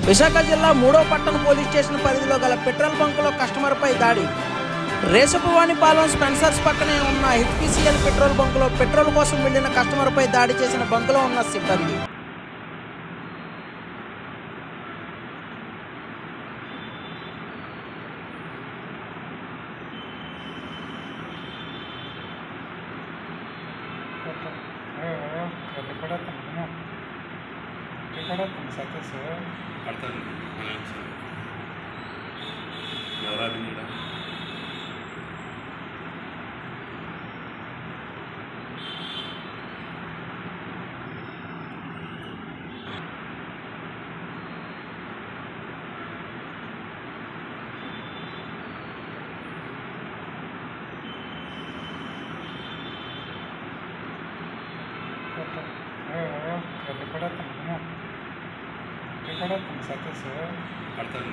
విశాఖ జిల్లా 3వ పట్టణ పోలీస్ స్టేషన్ పరిధిలో గల పెట్రోల్ బంకులో కస్టమర్పై దాడి. రేసుపువానిపాలెం స్పెన్సర్స్ పక్కనే ఉన్న హెచ్పిసిఎల్ పెట్రోల్ బంకులో పెట్రోల్ కోసం వెళ్లిన కస్టమర్పై దాడి చేసిన బంకులో ఉన్న సిబ్బంది. సతీష్ పడుతుంది ఎవరాది నీడ సతీష్ పడుతుంది